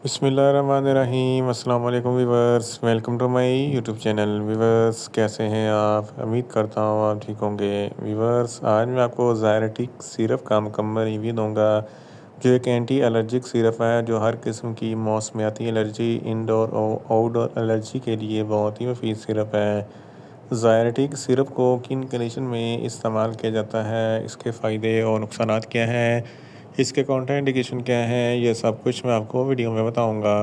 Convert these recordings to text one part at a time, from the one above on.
बिस्मिल्लाहिर्रहमानिर्रहीम अस्सलाम वालेकुम viewers, welcome to my YouTube channel. Viewers, कैसे हैं आप? उम्मीद करता हूँ आप ठीक होंगे। वीवर्स, आज मैं आपको ज़ायरेटिक सिरप का मुकम्मल रिव्यू दूंगा, जो एक एंटी एलर्जिक सिरप है जो हर किस्म की मौसमियाती एलर्जी, इंडोर और आउटडोर एलर्जी के लिए बहुत ही मुफीद सिरप है। ज़ायरेटिक सिरप को किन कंडीशन में इस्तेमाल किया जाता है, इसके फ़ायदे और नुकसानात क्या हैं, इसके कॉन्ट्राइंडिकेशन क्या है, ये सब कुछ मैं आपको वीडियो में बताऊंगा।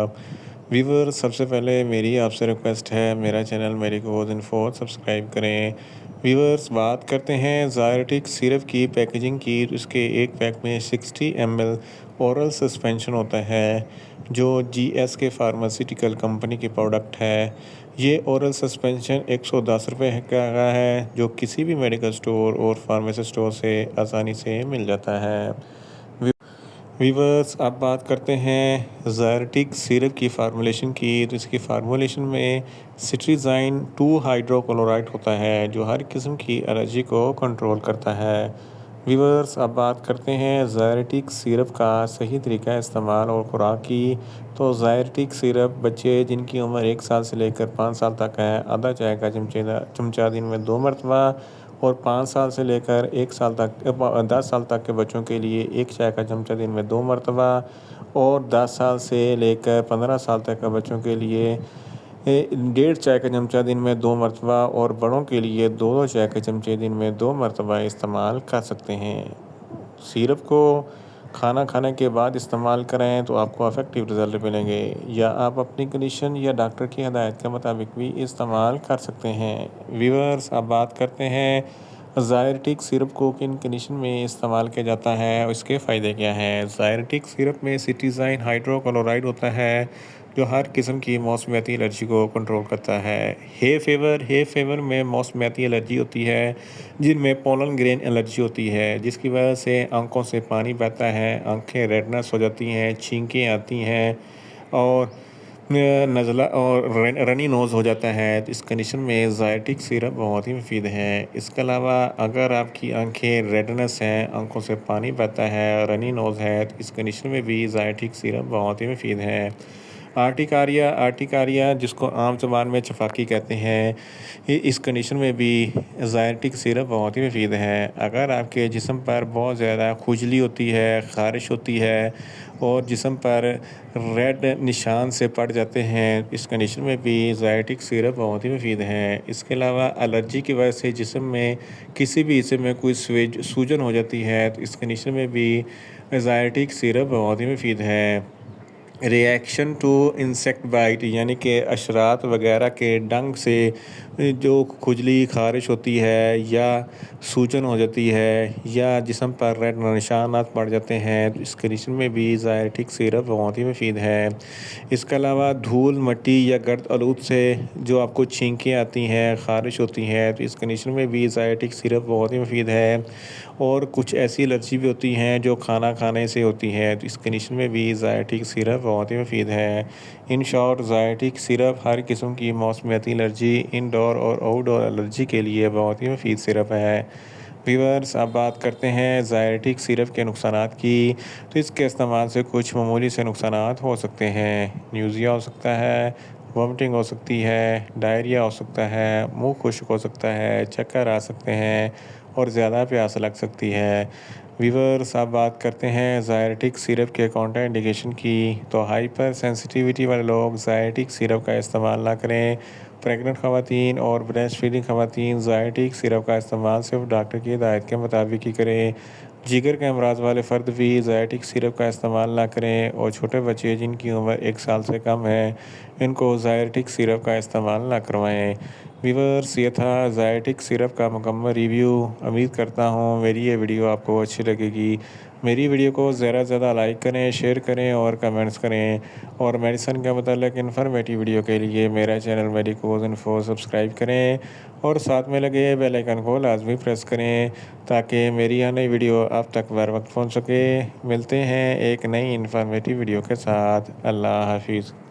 व्यूवर, सबसे पहले मेरी आपसे रिक्वेस्ट है, मेरा चैनल मेडिकोज इन्फो सब्सक्राइब करें। व्यूवर्स, बात करते हैं ज़ायरेटिक सिरप की पैकेजिंग की। तो इसके एक पैक में 60 ml ओरल सस्पेंशन होता है, जो GSK फार्मास्यूटिकल कंपनी की प्रोडक्ट है। ये ओरल सस्पेंशन 110 रुपये का है, जो किसी भी मेडिकल स्टोर और फार्मेसी स्टोर से आसानी से मिल जाता है। वीवर्स, अब बात करते हैं ज़ायरेटिक सिरप की फार्मूलेशन की। तो इसकी फार्मूलेशन में सिट्रीज़ाइन 2 हाइड्रोक्लोराइड होता है, जो हर किस्म की एलर्जी को कंट्रोल करता है। वीवर्स, अब बात करते हैं ज़ायरेटिक सिरप का सही तरीका इस्तेमाल और खुराक की। तो ज़ायरेटिक सिरप बच्चे जिनकी उम्र 1 साल से लेकर 5 साल तक है, आधा चाय का चमचा दिन में 2 मरतबा, और 5 साल से लेकर 1 साल तक 10 साल तक के बच्चों के लिए 1 चाय का चमचा दिन में 2 मरतबा, और 10 साल से लेकर 15 साल तक के बच्चों के लिए 1.5 चाय का चमचा दिन में 2 मरतबा, और बड़ों के लिए 2-2 चाय के चमचे दिन में 2 मरतबा इस्तेमाल कर सकते हैं। सिरप को खाना खाने के बाद इस्तेमाल करें तो आपको इफ़ेक्टिव रिज़ल्ट मिलेंगे, या आप अपनी कंडीशन या डॉक्टर की हदायत के मुताबिक भी इस्तेमाल कर सकते हैं। व्यूअर्स, अब बात करते हैं ज़ायरेटिक सिरप को किन कंडीशन में इस्तेमाल किया जाता है और इसके फ़ायदे क्या हैं। ज़ायरेटिक सिरप में सिट्रीज़ाइन हाइड्रोक्लोराइड होता है, जो हर किस्म की मौसमियाती एलर्जी को कंट्रोल करता है। हे फेवर में मौसमियाती एलर्जी होती है, जिनमें पोलन ग्रेन एलर्जी होती है, जिसकी वजह से आंखों से पानी बहता है, आंखें रेडनेस हो जाती हैं, छींकें आती हैं, और नज़ला और रनी नोज़ हो जाता है। तो इस कंडीशन में ज़ायरेटिक सिरप बहुत ही मुफीद है। इसके अलावा अगर आपकी आंखें रेडनेस हैं, आंखों से पानी बहता है, रनी नोज़ है, तो इस कंडीशन में भी ज़ायरेटिक सिरप बहुत ही मुफीद है। आर्टिकारिया जिसको आम ज़बान में चफाकी कहते हैं, इस कंडीशन में भी ज़ायरेटिक सिरप बहुत ही मुफीद है। अगर आपके जिस्म पर बहुत ज़्यादा खुजली होती है, ख़ारिश होती है, और जिस्म पर रेड निशान से पड़ जाते हैं, इस कंडीशन में भी ज़ायरेटिक सिरप बहुत ही मुफीद है। इसके अलावा एलर्जी की वजह से जिस्म में किसी भी हिस्से में कोई सूजन हो जाती है, तो इस कंडीशन में भी ज़ायरेटिक सिरप बहुत ही मुफीद है। रिएक्शन टू इंसेक्ट बाइट, यानी कि अशरात वगैरह के डंग से जो खुजली ख़ारिश होती है, या सूजन हो जाती है, या जिस्म पर रेड निशानात पड़ जाते हैं, तो इस कंडीशन में भी ज़ायरेटिक सिरप बहुत ही मुफीद है। इसके अलावा धूल, मिट्टी या गर्द आलूद से जो आपको छींकें आती हैं, ख़ारिश होती हैं, तो इस कंडीशन में भी ज़ायरेटिक सिरप बहुत ही मुफीद है। और कुछ ऐसी एलर्जी भी होती हैं जो खाना खाने से होती है, तो इस कंडीशन में भी ज़ायरेटिक सिरप बहुत ही मुफीद है। इन शॉर्ट, ज़ायरेटिक सिरप हर किस्म की मौसमियाती एलर्जी, इंडोर और आउटडोर एलर्जी के लिए बहुत ही मुफीद सिरप है। व्यूअर्स, अब बात करते हैं ज़ायरेटिक सिरप के नुकसानात की। तो इसके इस्तेमाल से कुछ मामूली से नुकसानात हो सकते हैं। न्यूज़िया हो सकता है, वॉमिटिंग हो सकती है, डायरिया हो सकता है, मुंह खुश्क हो सकता है, चक्कर आ सकते हैं, और ज़्यादा प्यास लग सकती है। व्यूअर्स, अब बात करते हैं ज़ायरेटिक सिरप के कॉन्ट्राइंडिकेशन की। तो हाइपर सेंसिटिविटी वाले लोग ज़ायरेटिक सिरप का इस्तेमाल ना करें। प्रेग्नेंट ख़वातीन और ब्रेस्ट फीडिंग ख़वातीन ज़ायरेटिक सिरप का इस्तेमाल सिर्फ डॉक्टर की हिदायत के मुताबिक ही करें। जिगर के अमराज वाले फ़र्द भी ज़ायरेटिक सिरप का इस्तेमाल ना करें, और छोटे बच्चे जिनकी उम्र 1 साल से कम है, इनको ज़ायरेटिक सिरप का इस्तेमाल ना करवाएं। व्यूअर्स, ये था ज़ायरेटिक सिरप का मुकम्मल रिव्यू। उम्मीद करता हूँ मेरी ये वीडियो आपको अच्छी लगेगी। मेरी वीडियो को ज़्यादा से ज़्यादा लाइक करें, शेयर करें और कमेंट्स करें। और मेडिसिन के मतलब इन्फॉर्मेटिव वीडियो के लिए मेरा चैनल मेडिकोज इन्फो सब्सक्राइब करें, और साथ में लगे बेल आइकन को लाजमी प्रेस करें, ताकि मेरी आने नई वीडियो आप तक बर वक्त पहुँच सके। मिलते हैं एक नई इन्फॉर्मेटिव वीडियो के साथ। अल्लाह हाफिज़।